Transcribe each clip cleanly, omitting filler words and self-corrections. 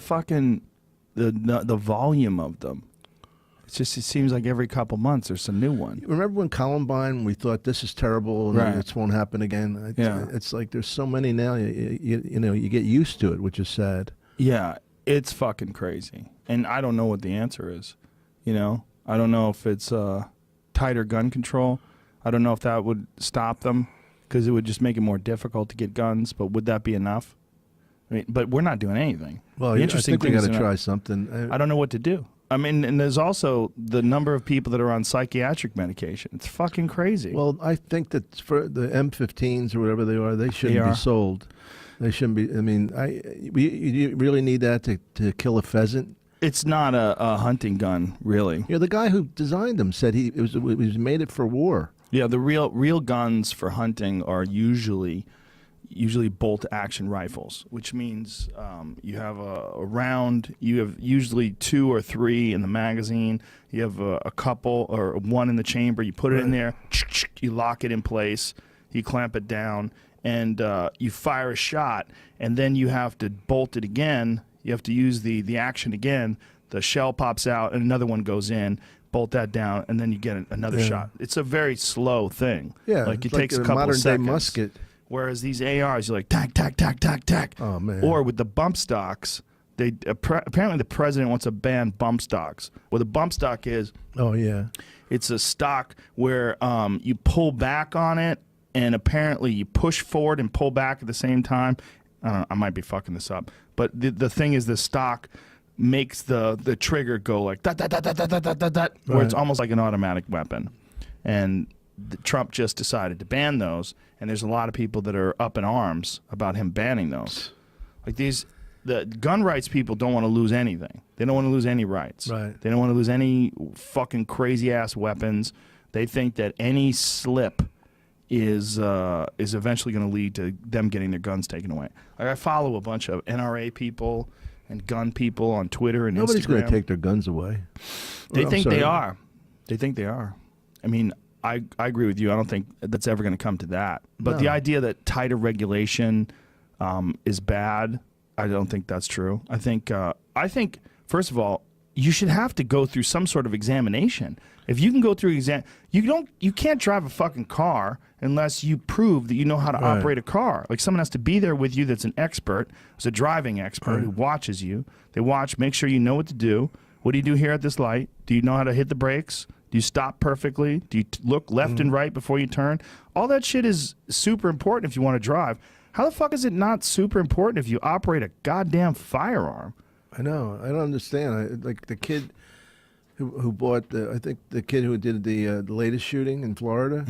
fucking the volume of them. It seems like every couple months there's a new one. Remember when Columbine, we thought this is terrible and this won't happen again? It's like there's so many now. You know, you get used to it, which is sad. Yeah, it's fucking crazy, and I don't know what the answer is. You know, I don't know if it's tighter gun control. I don't know if that would stop them because it would just make it more difficult to get guns. But would that be enough? I mean, but we're not doing anything. Well, I think we got to try something. I don't know what to do. I mean, and there's also the number of people that are on psychiatric medication. It's fucking crazy. Well, I think that for the M15s or whatever they are, they shouldn't be sold. They shouldn't be. I mean, you really need that to kill a pheasant. It's not a hunting gun, really. Yeah, the guy who designed them said he made it for war. Yeah, the real guns for hunting are usually bolt-action rifles, which means you have a round. You have usually 2 or 3 in the magazine. You have a couple or one in the chamber. You put it in there. You lock it in place. You clamp it down, and you fire a shot. And then you have to bolt it again. You have to use the action again. The shell pops out, and another one goes in. Bolt that down, and then you get another shot. It's a very slow thing. Yeah, like it takes a couple modern of seconds. day musket. Whereas these ARs, you're like, tack, tack, tack, tack, tack. Oh, man. Or with the bump stocks, they apparently the president wants to ban bump stocks. What a bump stock is, it's a stock where you pull back on it, and apparently you push forward and pull back at the same time. I might be fucking this up. But the thing is, the stock makes the trigger go like that, where it's almost like an automatic weapon. And Trump just decided to ban those, and there's a lot of people that are up in arms about him banning those. Like the gun rights people don't want to lose anything. They don't want to lose any rights. Right. They don't want to lose any fucking crazy ass weapons. They think that any slip is eventually going to lead to them getting their guns taken away. Like I follow a bunch of NRA people and gun people on Twitter and Nobody's Instagram. going to take their guns away. They think they are. They think they are. I mean, I agree with you. I don't think that's ever going to come to that. But the idea that tighter regulation is bad, I don't think that's true. I think first of all, you should have to go through some sort of examination. If you can go through you can't drive a fucking car unless you prove that you know how to operate a car. Like someone has to be there with you that's an expert, who's a driving expert who watches you. They watch, make sure you know what to do. What do you do here at this light? Do you know how to hit the brakes? Do you stop perfectly? Do you look left and right before you turn? All that shit is super important if you want to drive. How the fuck is it not super important if you operate a goddamn firearm? I know. I don't understand. Like the kid who bought I think the kid who did the latest shooting in Florida.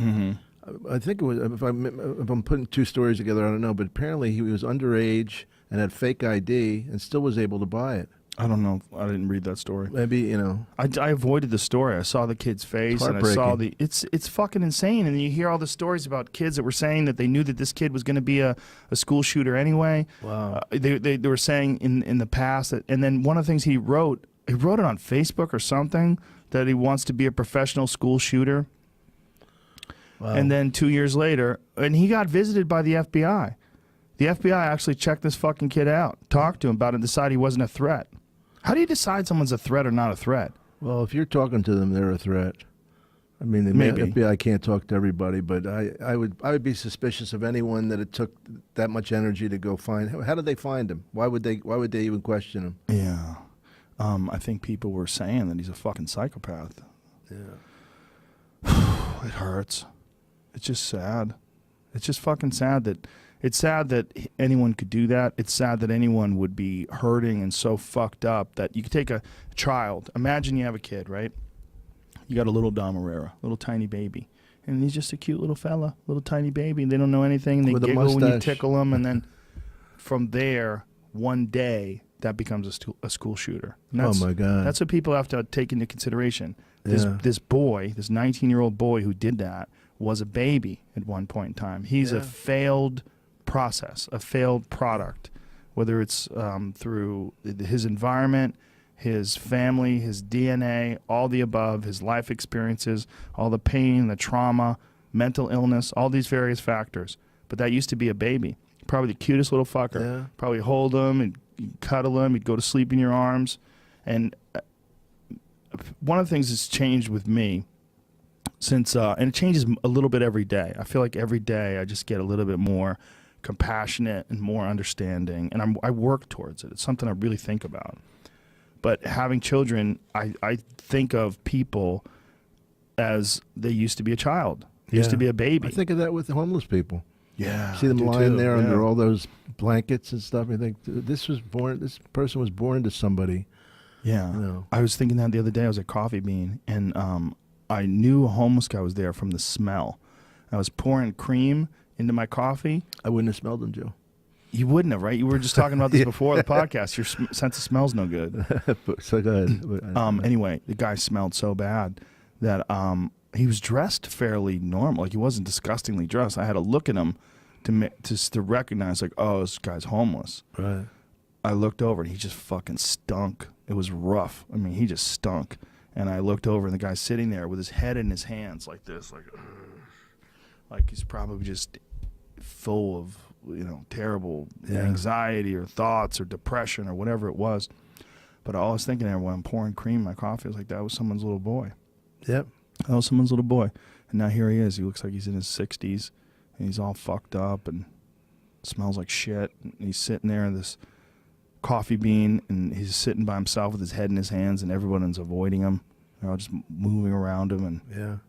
I think it was, if I'm putting 2 stories together, I don't know, but apparently he was underage and had fake ID and still was able to buy it. I don't know. I didn't read that story. Maybe, you know. I avoided the story. I saw the kid's face, and I saw it's fucking insane. And you hear all the stories about kids that were saying that they knew that this kid was going to be a school shooter anyway. Wow. They were saying in the past that, and then one of the things he wrote it on Facebook or something, that he wants to be a professional school shooter. Wow. And then 2 years later, and he got visited by the FBI. The FBI actually checked this fucking kid out, talked to him about it, and decided he wasn't a threat. How do you decide someone's a threat or not a threat? Well, if you're talking to them, they're a threat. I mean, the FBI can't talk to everybody, but I would be suspicious of anyone that it took that much energy to go find. How did they find him? Why would they even question him? Yeah, I think people were saying that he's a fucking psychopath. Yeah, it hurts. It's just sad. It's just fucking sad that. It's sad that anyone could do that. It's sad that anyone would be hurting and so fucked up that you could take a child. Imagine you have a kid, right? You got a little Dom Herrera, little tiny baby. And he's just a cute little fella, little tiny baby. And they don't know anything. And they giggle when you tickle them. And then from there, one day, that becomes a school shooter. Oh, my God. That's what people have to take into consideration. This boy, this 19-year-old boy who did that, was a baby at one point in time. He's a failed process, a failed product, whether it's through his environment, his family, his DNA, all the above, his life experiences, all the pain, the trauma, mental illness, all these various factors. But that used to be a baby. Probably the cutest little fucker. Yeah. Probably hold him and you'd cuddle him, he'd go to sleep in your arms. And one of the things that's changed with me since, and it changes a little bit every day. I feel like every day I just get a little bit more compassionate and more understanding, and I work towards it. It's something I really think about. But having children, I think of people as they used to be a child. They used to be a baby. I think of that with the homeless people. Yeah, See them lying there yeah. under all those blankets and stuff. I think this person was born to somebody. Yeah. You know. I was thinking that the other day. I was at Coffee Bean, and I knew a homeless guy was there from the smell. I was pouring cream into my coffee. I wouldn't have smelled them, Joe. You wouldn't have, right? You were just talking about this before the podcast. Your sense of smell's no good. So go ahead. Anyway, the guy smelled so bad that he was dressed fairly normal. Like, he wasn't disgustingly dressed. I had to look at him to recognize, like, oh, this guy's homeless. Right. I looked over, and he just fucking stunk. It was rough. I mean, he just stunk. And I looked over, and the guy's sitting there with his head in his hands like this, like he's probably just full of, terrible anxiety or thoughts or depression or whatever it was. But all I was thinking there when I'm pouring cream in my coffee, I was like, that was someone's little boy. Yep. That was someone's little boy. And now here he is. He looks like he's in his 60s, and he's all fucked up and smells like shit. And he's sitting there in this Coffee Bean, and he's sitting by himself with his head in his hands, and everyone's avoiding him. They're all just moving around him, and